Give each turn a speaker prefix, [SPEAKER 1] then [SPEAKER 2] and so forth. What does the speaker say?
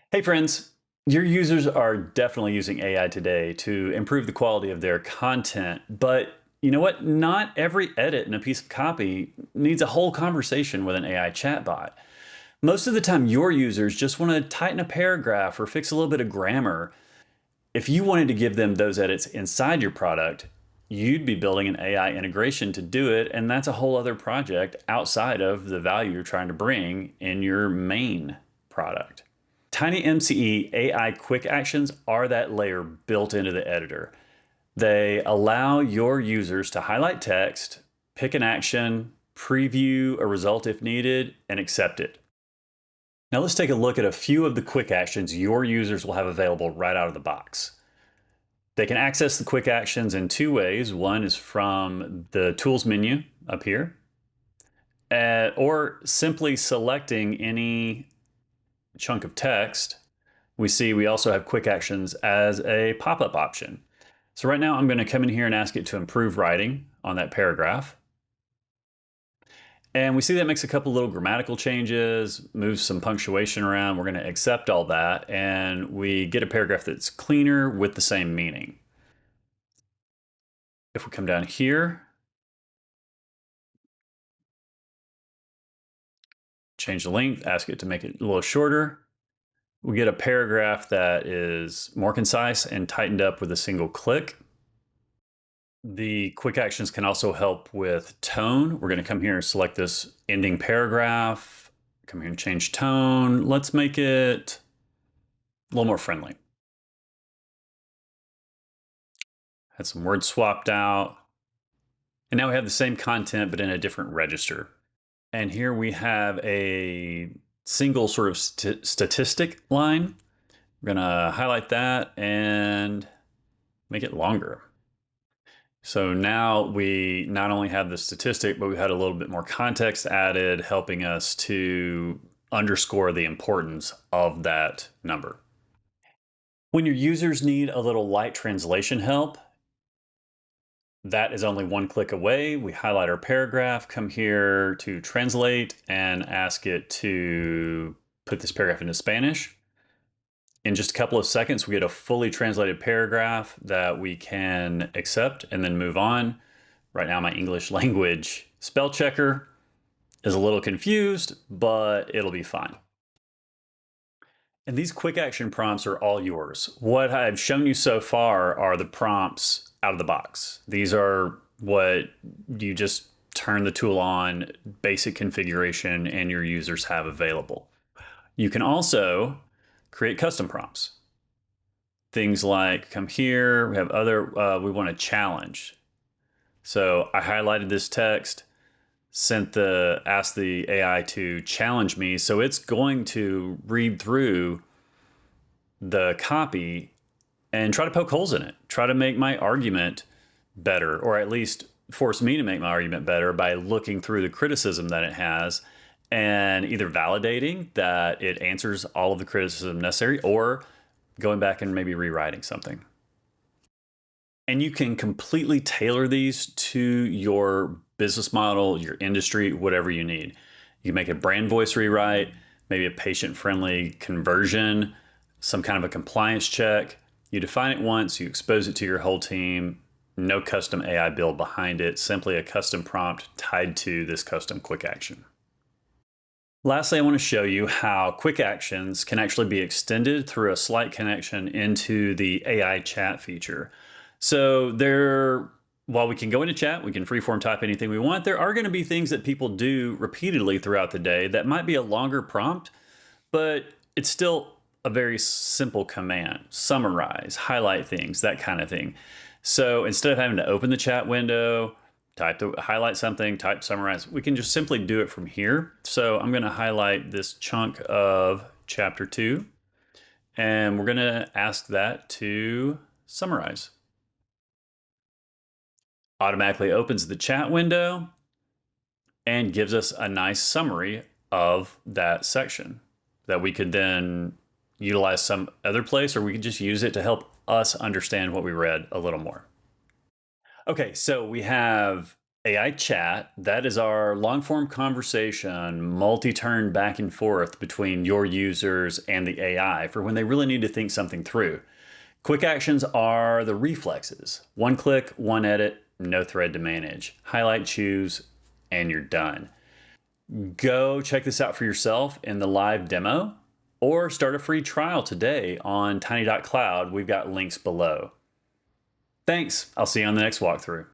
[SPEAKER 1] Hey friends, your users are definitely using AI today to improve the quality of their content, but you know what? Not every edit in a piece of copy needs a whole conversation with an AI chatbot. Most of the time, your users just want to tighten a paragraph or fix a little bit of grammar. If you wanted to give them those edits inside your product, you'd be building an AI integration to do it, and that's a whole other project outside of the value you're trying to bring in your main product. TinyMCE AI Quick Actions are that layer built into the editor. They allow your users to highlight text, pick an action, preview a result if needed, and accept it. Now let's take a look at a few of the quick actions your users will have available right out of the box. They can access the quick actions in two ways. One is from the tools menu up here, or simply selecting any chunk of text. We also have quick actions as a pop-up option. So right now I'm going to come in here and ask it to improve writing on that paragraph. And we see that makes a couple little grammatical changes, moves some punctuation around. We're going to accept all that, and we get a paragraph that's cleaner with the same meaning. If we come down here, change the length, ask it to make it a little shorter, we get a paragraph that is more concise and tightened up with a single click. The quick actions can also help with tone. We're going to come here and select this ending paragraph, come here and change tone. Let's make it a little more friendly. Had some words swapped out. And now we have the same content, but in a different register. And here we have a single sort of statistic line. We're going to highlight that and make it longer. So now we not only have the statistic, but we had a little bit more context added, helping us to underscore the importance of that number. When your users need a little light translation help, that is only one click away. We highlight our paragraph, come here to translate, and ask it to put this paragraph into Spanish. In just a couple of seconds, we get a fully translated paragraph that we can accept and then move on. Right now, my English language spell checker is a little confused, but it'll be fine. And these quick action prompts are all yours. What I've shown you so far are the prompts out of the box. These are what you just turn the tool on, basic configuration, and your users have available. You can also create custom prompts. Things like come here, we have other, we want to challenge. So I highlighted this text, asked the AI to challenge me. So it's going to read through the copy and try to poke holes in it, try to make my argument better, or at least force me to make my argument better by looking through the criticism that it has and either validating that it answers all of the criticism necessary or going back and maybe rewriting something. And you can completely tailor these to your business model, your industry, whatever you need. You can make a brand voice rewrite, maybe a patient-friendly conversion, some kind of a compliance check. You define it once, you expose it to your whole team, no custom AI build behind it, simply a custom prompt tied to this custom quick action. Lastly, I want to show you how quick actions can actually be extended through a slight connection into the AI chat feature. So while we can go into chat, we can freeform type anything we want, there are going to be things that people do repeatedly throughout the day that might be a longer prompt, but it's still a very simple command. Summarize, highlight things, that kind of thing. So instead of having to open the chat window, highlight something, type summarize, we can just simply do it from here. So I'm going to highlight this chunk of chapter 2, and we're going to ask that to summarize. Automatically opens the chat window and gives us a nice summary of that section that we could then utilize some other place, or we could just use it to help us understand what we read a little more. Okay, so we have AI chat, that is our long form conversation, multi turn back and forth between your users and the AI for when they really need to think something through. Quick actions are the reflexes. One click, one edit, no thread to manage. Highlight, choose, and you're done. Go check this out for yourself in the live demo or start a free trial today on tiny.cloud. We've got links below. Thanks. I'll see you on the next walkthrough.